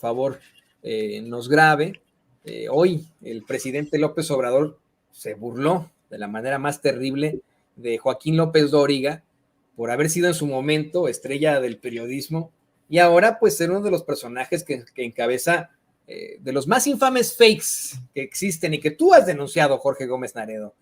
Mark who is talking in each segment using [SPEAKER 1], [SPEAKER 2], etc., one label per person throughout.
[SPEAKER 1] favor nos grabe. Hoy el presidente López Obrador se burló de la manera más terrible de Joaquín López Dóriga por haber sido en su momento estrella del periodismo y ahora pues ser uno de los personajes que encabeza de los más infames fakes que existen y que tú has denunciado, Jorge Gómez Naredo.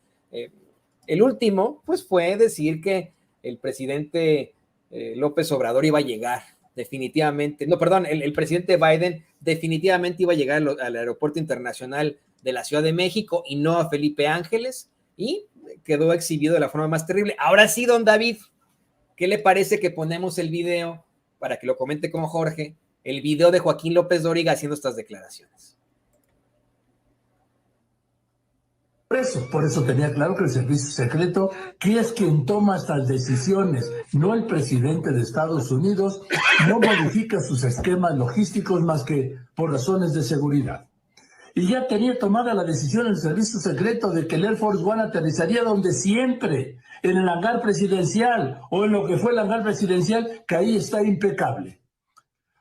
[SPEAKER 1] El último pues fue decir que el presidente López Obrador iba a llegar definitivamente, no, perdón, el presidente Biden definitivamente iba a llegar al aeropuerto internacional de la Ciudad de México y no a Felipe Ángeles, y quedó exhibido de la forma más terrible. Ahora sí, don David, ¿qué le parece que ponemos el video para que lo comente con Jorge? El video de Joaquín López Dóriga haciendo estas declaraciones.
[SPEAKER 2] Por eso tenía claro que el servicio secreto, que es quien toma estas decisiones, no el presidente de Estados Unidos, no modifica sus esquemas logísticos más que por razones de seguridad. Y ya tenía tomada la decisión el servicio secreto de que el Air Force One aterrizaría donde siempre, en el hangar presidencial, o en lo que fue el hangar presidencial, que ahí está impecable.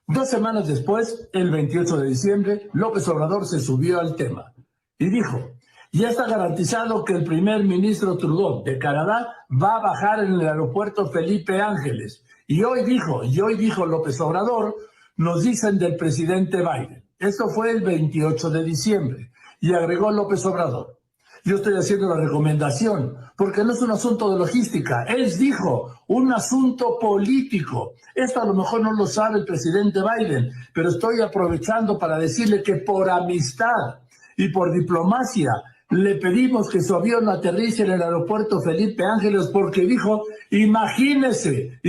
[SPEAKER 2] 2 semanas después, el 28 de diciembre, López Obrador se subió al tema y dijo: ya está garantizado que el primer ministro Trudeau de Canadá va a bajar en el aeropuerto Felipe Ángeles. Y hoy dijo López Obrador, nos dicen del presidente Biden. Esto fue el 28 de diciembre. Y agregó López Obrador: yo estoy haciendo la recomendación, porque no es un asunto de logística. Él dijo, un asunto político. Esto a lo mejor no lo sabe el presidente Biden, pero estoy aprovechando para decirle que por amistad y por diplomacia le pedimos que su avión aterrice en el aeropuerto Felipe Ángeles, porque dijo, imagínense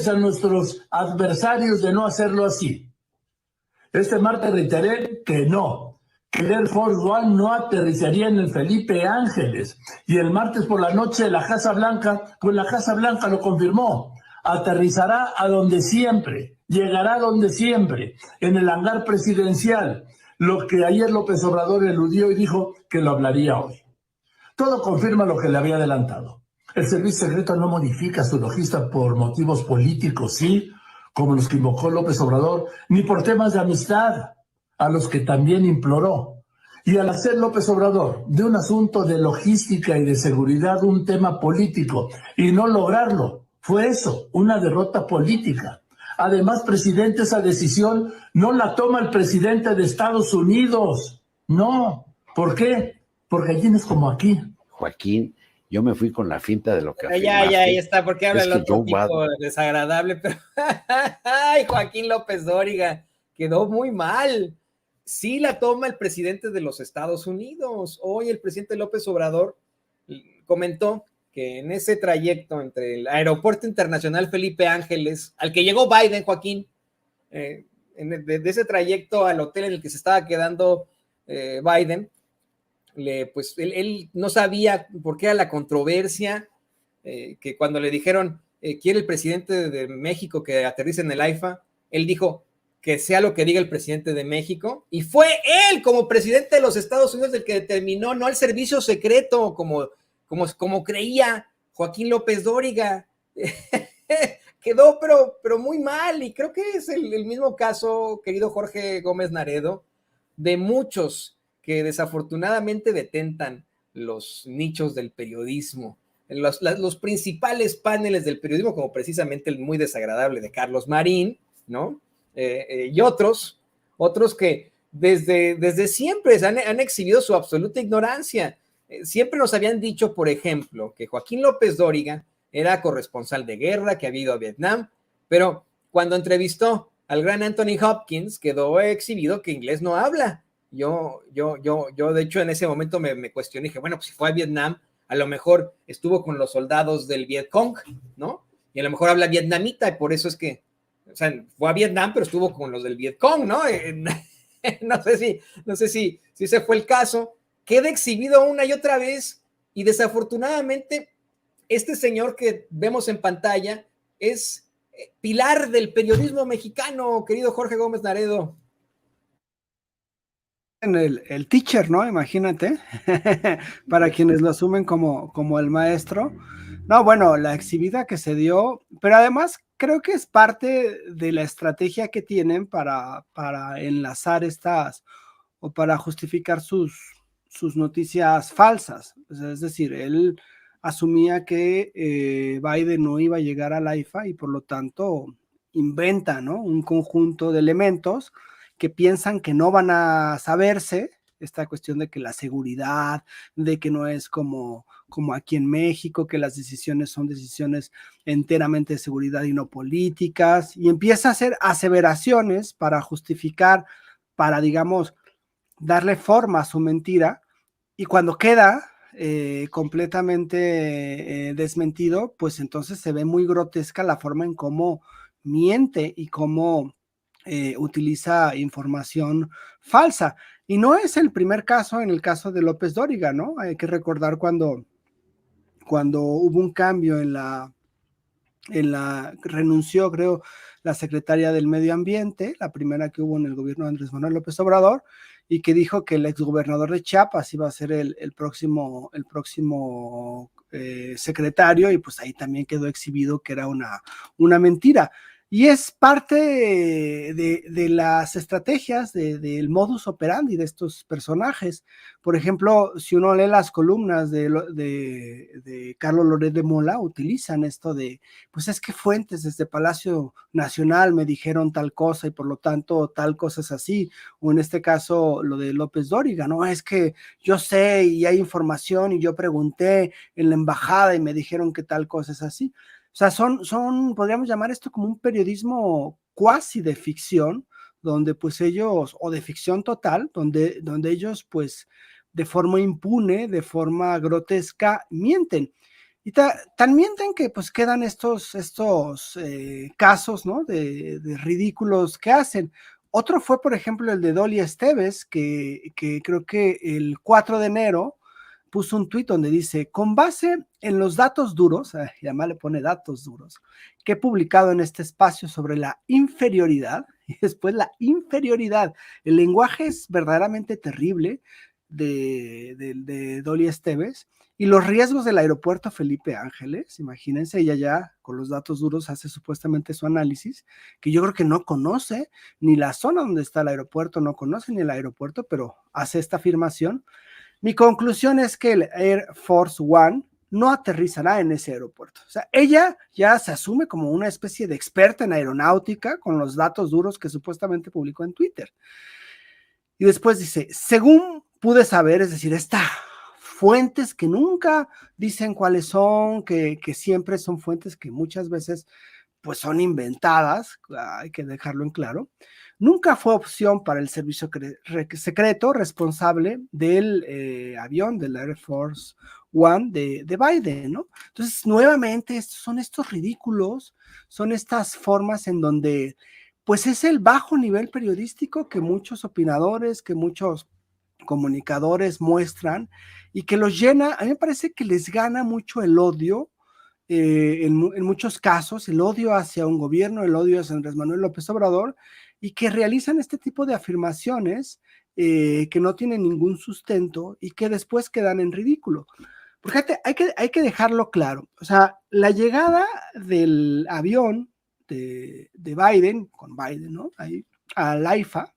[SPEAKER 2] a nuestros adversarios de no hacerlo así. Este martes reiteré que no, que el Air Force One no aterrizaría en el Felipe Ángeles. Y el martes por la noche la Casa Blanca, pues la Casa Blanca lo confirmó, aterrizará a donde siempre, llegará a donde siempre, en el hangar presidencial. Lo que ayer López Obrador eludió y dijo que lo hablaría hoy. Todo confirma lo que le había adelantado. El servicio secreto no modifica su logística por motivos políticos, sí, como los que invocó López Obrador, ni por temas de amistad, a los que también imploró. Y al hacer López Obrador de un asunto de logística y de seguridad un tema político y no lograrlo, fue eso, una derrota política. Además, presidente, esa decisión no la toma el presidente de Estados Unidos. No. ¿Por qué? Porque allí no es como aquí.
[SPEAKER 3] Joaquín, yo me fui con la finta de lo que
[SPEAKER 1] afirmaste. Ya está, porque habla el otro tipo desagradable, pero ay, Joaquín López Dóriga, quedó muy mal. Sí la toma el presidente de los Estados Unidos. Hoy el presidente López Obrador comentó que en ese trayecto entre el aeropuerto internacional Felipe Ángeles, al que llegó Biden, Joaquín, de ese trayecto al hotel en el que se estaba quedando Biden, pues él no sabía por qué era la controversia, que cuando le dijeron, quiere el presidente de México que aterrice en el AIFA, él dijo que sea lo que diga el presidente de México, y fue él como presidente de los Estados Unidos el que determinó, no el servicio secreto, como creía Joaquín López Dóriga. Quedó pero muy mal, y creo que es el mismo caso, querido Jorge Gómez Naredo, de muchos que desafortunadamente detentan los nichos del periodismo, los principales paneles del periodismo, como precisamente el muy desagradable de Carlos Marín, ¿no? Y otros que desde siempre han exhibido su absoluta ignorancia. Siempre nos habían dicho, por ejemplo, que Joaquín López Dóriga era corresponsal de guerra, que había ido a Vietnam, pero cuando entrevistó al gran Anthony Hopkins, quedó exhibido que inglés no habla. Yo de hecho, en ese momento me cuestioné, dije, bueno, pues si fue a Vietnam, a lo mejor estuvo con los soldados del Vietcong, ¿no? Y a lo mejor habla vietnamita, y por eso es que, o sea, fue a Vietnam, pero estuvo con los del Vietcong, ¿no? No sé si ese fue el caso. Queda exhibido una y otra vez, y desafortunadamente este señor que vemos en pantalla es pilar del periodismo mexicano, querido Jorge Gómez Naredo.
[SPEAKER 4] El teacher, ¿no? Imagínate, para quienes lo asumen como el maestro. No, bueno, la exhibida que se dio, pero además creo que es parte de la estrategia que tienen para enlazar estas o para justificar sus noticias falsas. O sea, es decir, él asumía que Biden no iba a llegar a la IFA y por lo tanto inventa, ¿no?, un conjunto de elementos que piensan que no van a saberse, esta cuestión de que la seguridad, de que no es como aquí en México, que las decisiones son decisiones enteramente de seguridad y no políticas, y empieza a hacer aseveraciones para justificar, para, digamos, darle forma a su mentira, y cuando queda completamente desmentido, pues entonces se ve muy grotesca la forma en cómo miente y cómo utiliza información falsa. Y no es el primer caso en el caso de López Dóriga, ¿no? Hay que recordar cuando hubo un cambio renunció, creo, la secretaria del Medio Ambiente, la primera que hubo en el gobierno de Andrés Manuel López Obrador, y que dijo que el exgobernador de Chiapas iba a ser el próximo secretario, y pues ahí también quedó exhibido que era una mentira. Y es parte de las estrategias del modus operandi de estos personajes. Por ejemplo, si uno lee las columnas de Carlos Loret de Mola, utilizan esto de, pues es que fuentes desde Palacio Nacional me dijeron tal cosa y por lo tanto tal cosa es así. O en este caso lo de López Dóriga, ¿no? Es que yo sé y hay información y yo pregunté en la embajada y me dijeron que tal cosa es así. O sea, podríamos llamar esto como un periodismo cuasi de ficción, donde pues ellos, o de ficción total, donde ellos pues de forma impune, de forma grotesca, mienten. Y tan mienten que pues quedan estos casos, ¿no?, de ridículos que hacen. Otro fue, por ejemplo, el de Dolly Esteves, que creo que el 4 de enero puso un tuit donde dice: con base en los datos duros, y además le pone datos duros, que he publicado en este espacio sobre la inferioridad, y después la inferioridad, el lenguaje es verdaderamente terrible de Dolly Esteves, y los riesgos del aeropuerto Felipe Ángeles, imagínense, ella ya con los datos duros hace supuestamente su análisis, que yo creo que no conoce ni la zona donde está el aeropuerto, no conoce ni el aeropuerto, pero hace esta afirmación. Mi conclusión es que el Air Force One no aterrizará en ese aeropuerto. O sea, ella ya se asume como una especie de experta en aeronáutica con los datos duros que supuestamente publicó en Twitter. Y después dice, según pude saber, es decir, fuentes que nunca dicen cuáles son, que siempre son fuentes que muchas veces pues son inventadas, hay que dejarlo en claro, nunca fue opción para el servicio secreto responsable del avión, del Air Force One de Biden, ¿no? Entonces, nuevamente, son estos ridículos, son estas formas en donde, pues es el bajo nivel periodístico que muchos opinadores, que muchos comunicadores muestran y que los llena, a mí me parece que les gana mucho el odio, en muchos casos, el odio hacia un gobierno, el odio hacia Andrés Manuel López Obrador, y que realizan este tipo de afirmaciones que no tienen ningún sustento y que después quedan en ridículo. Porque hay que dejarlo claro, o sea, la llegada del avión de Biden, con Biden, ¿no?, ahí, a la IFA,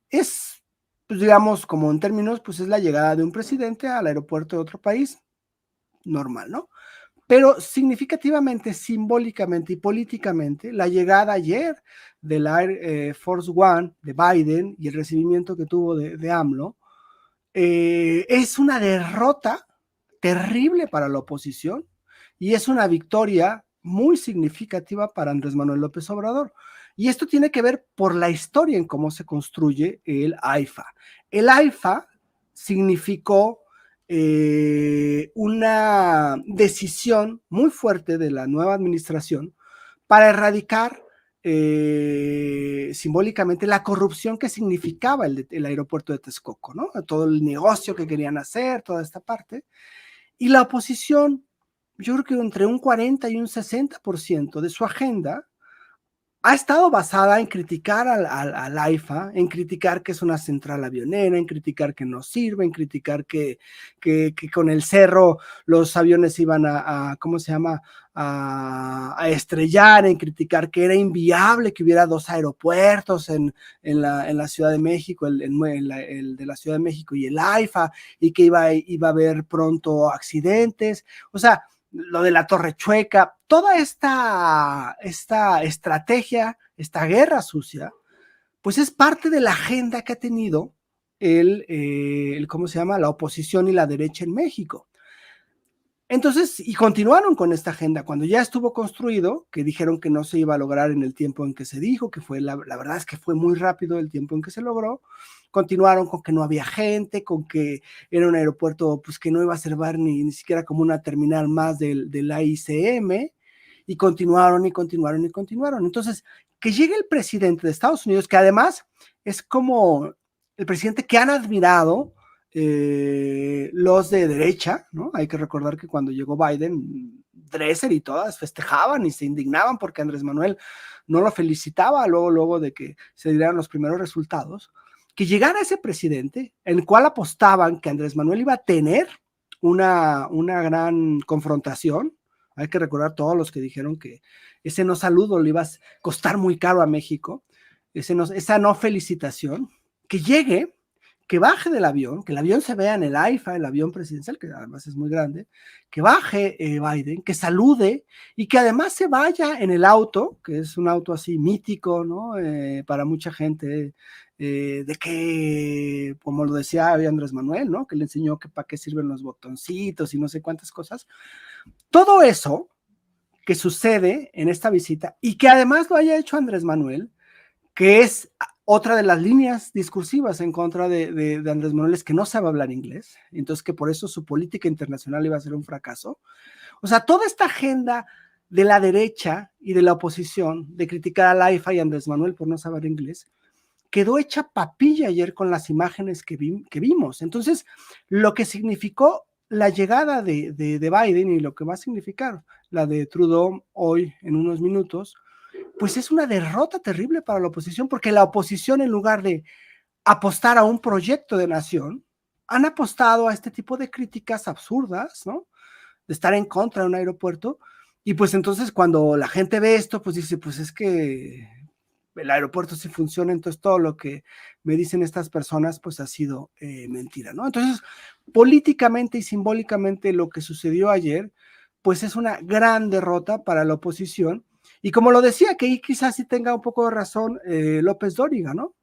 [SPEAKER 4] es, pues digamos, como en términos, pues es la llegada de un presidente al aeropuerto de otro país, normal, ¿no? Pero significativamente, simbólicamente y políticamente, la llegada ayer del Air Force One de Biden y el recibimiento que tuvo de AMLO es una derrota terrible para la oposición y es una victoria muy significativa para Andrés Manuel López Obrador. Y esto tiene que ver por la historia en cómo se construye el AIFA. El AIFA significó una decisión muy fuerte de la nueva administración para erradicar simbólicamente la corrupción que significaba el aeropuerto de Texcoco, ¿no? Todo el negocio que querían hacer, toda esta parte. Y la oposición, yo creo que entre un 40 y un 60% de su agenda ha estado basada en criticar al AIFA, en criticar que es una central avionera, en criticar que no sirve, en criticar que con el cerro los aviones iban ¿cómo se llama?, a estrellar, en criticar que era inviable que hubiera 2 aeropuertos en la Ciudad de México, el de la Ciudad de México y el AIFA, y que iba a haber pronto accidentes. O sea, lo de la Torre Chueca, toda esta estrategia, esta guerra sucia, pues es parte de la agenda que ha tenido ¿cómo se llama?, la oposición y la derecha en México. Entonces, y continuaron con esta agenda cuando ya estuvo construido, que dijeron que no se iba a lograr en el tiempo en que se dijo, que fue, la verdad es que fue muy rápido el tiempo en que se logró. Continuaron con que no había gente, con que era un aeropuerto pues que no iba a servir ni siquiera como una terminal más del AICM, y continuaron y continuaron y continuaron. Entonces, que llegue el presidente de Estados Unidos, que además es como el presidente que han admirado los de derecha, ¿no? Hay que recordar que cuando llegó Biden, Dresser y todas festejaban y se indignaban porque Andrés Manuel no lo felicitaba luego de que se dieran los primeros resultados. Que llegara ese presidente, en el cual apostaban que Andrés Manuel iba a tener una gran confrontación. Hay que recordar todos los que dijeron que ese no saludo le iba a costar muy caro a México, esa no felicitación, que llegue, que baje del avión, que el avión se vea en el AIFA, el avión presidencial, que además es muy grande, que baje Biden, que salude y que además se vaya en el auto, que es un auto así mítico, ¿no? Para mucha gente, de que, como lo decía Andrés Manuel, ¿no? Que le enseñó que para qué sirven los botoncitos y no sé cuántas cosas. Todo eso que sucede en esta visita y que además lo haya hecho Andrés Manuel, que es otra de las líneas discursivas en contra de Andrés Manuel, es que no sabe hablar inglés, entonces que por eso su política internacional iba a ser un fracaso. O sea, toda esta agenda de la derecha y de la oposición de criticar a la AIFA y a Andrés Manuel por no saber inglés, quedó hecha papilla ayer con las imágenes que vimos. Entonces, lo que significó la llegada de Biden y lo que va a significar la de Trudeau hoy en unos minutos, pues es una derrota terrible para la oposición, porque la oposición, en lugar de apostar a un proyecto de nación, han apostado a este tipo de críticas absurdas, ¿no? De estar en contra de un aeropuerto, y pues entonces cuando la gente ve esto, pues dice, pues es que el aeropuerto sí funciona, entonces todo lo que me dicen estas personas, pues ha sido mentira, ¿no? Entonces, políticamente y simbólicamente lo que sucedió ayer, pues es una gran derrota para la oposición, y como lo decía, que ahí quizás sí tenga un poco de razón López Dóriga, ¿no?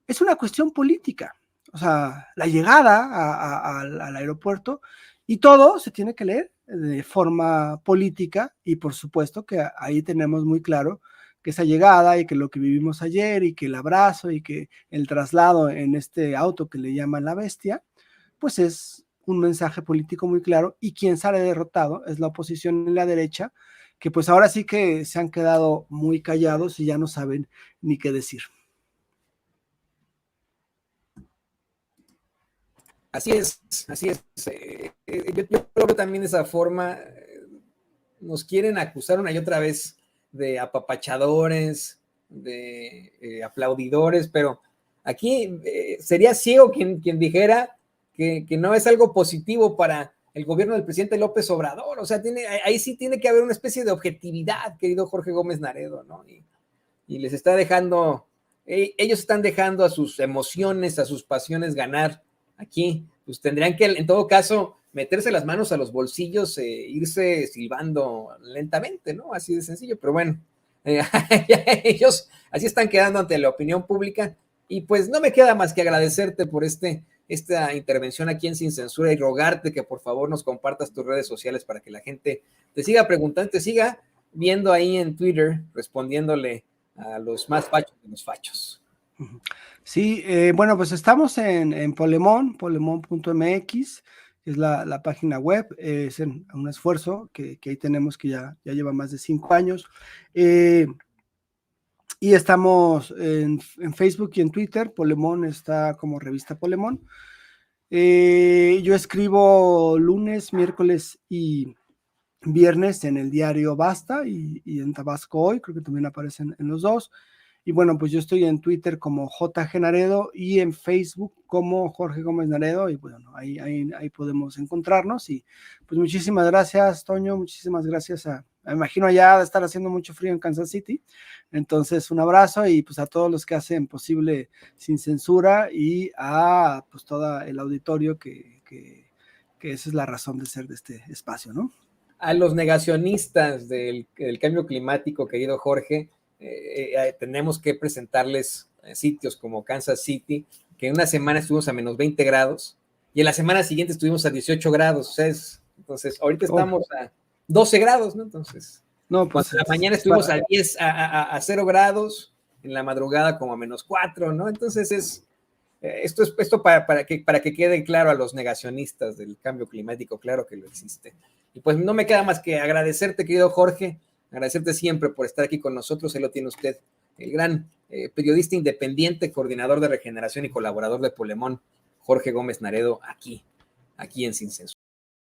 [SPEAKER 4] Es una cuestión política, o sea, la llegada al aeropuerto, y todo se tiene que leer de forma política, y por supuesto que ahí tenemos muy claro que esa llegada y que lo que vivimos ayer y que el abrazo y que el traslado en este auto que le llaman la bestia, pues es un mensaje político muy claro, y quien sale derrotado es la oposición y la derecha, que pues ahora sí que se han quedado muy callados y ya no saben ni qué decir.
[SPEAKER 1] Así es, así es. Yo creo que también de esa forma nos quieren acusar una y otra vez de apapachadores, de aplaudidores, pero aquí sería ciego quien dijera que no es algo positivo para el gobierno del presidente López Obrador. O sea, ahí sí tiene que haber una especie de objetividad, querido Jorge Gómez Naredo, ¿no? Y les está dejando, ellos están dejando a sus emociones, a sus pasiones ganar. Aquí, pues tendrían que, en todo caso, meterse las manos a los bolsillos, irse silbando lentamente, ¿no? Así de sencillo, pero bueno, ellos así están quedando ante la opinión pública, y pues no me queda más que agradecerte por esta intervención aquí en Sin Censura, y rogarte que por favor nos compartas tus redes sociales para que la gente te siga preguntando, te siga viendo ahí en Twitter, respondiéndole a los más fachos de los fachos.
[SPEAKER 4] Sí, bueno, pues estamos en polemon.mx, que es la página web, es un esfuerzo que ahí tenemos, que ya lleva más de 5 años, y estamos en Facebook y en Twitter. Polemon está como Revista Polemon. Yo escribo lunes, miércoles y viernes en el diario Basta y en Tabasco Hoy, creo que también aparecen en los dos. Y bueno, pues yo estoy en Twitter como JG Naredo y en Facebook como Jorge Gómez Naredo, y bueno, ahí podemos encontrarnos. Y pues muchísimas gracias, Toño, muchísimas gracias me imagino allá de estar haciendo mucho frío en Kansas City. Entonces, un abrazo y pues a todos los que hacen posible Sin Censura y a pues todo el auditorio que esa es la razón de ser de este espacio, ¿no?
[SPEAKER 1] A los negacionistas del cambio climático, querido Jorge, tenemos que presentarles sitios como Kansas City, que en una semana estuvimos a menos 20 grados y en la semana siguiente estuvimos a 18 grados. O sea, entonces, ahorita estamos a 12 grados, ¿no? Entonces,
[SPEAKER 4] no, pues,
[SPEAKER 1] en la mañana estuvimos a 10, a 0 grados, en la madrugada como a menos 4, ¿no? Entonces, esto para que quede claro a los negacionistas del cambio climático, claro que lo existe. Y pues no me queda más que agradecerte, querido Jorge, agradecerte siempre por estar aquí con nosotros. Ahí lo tiene usted, el gran periodista independiente, coordinador de regeneración y colaborador de Polemón, Jorge Gómez Naredo, aquí en Sin Censura.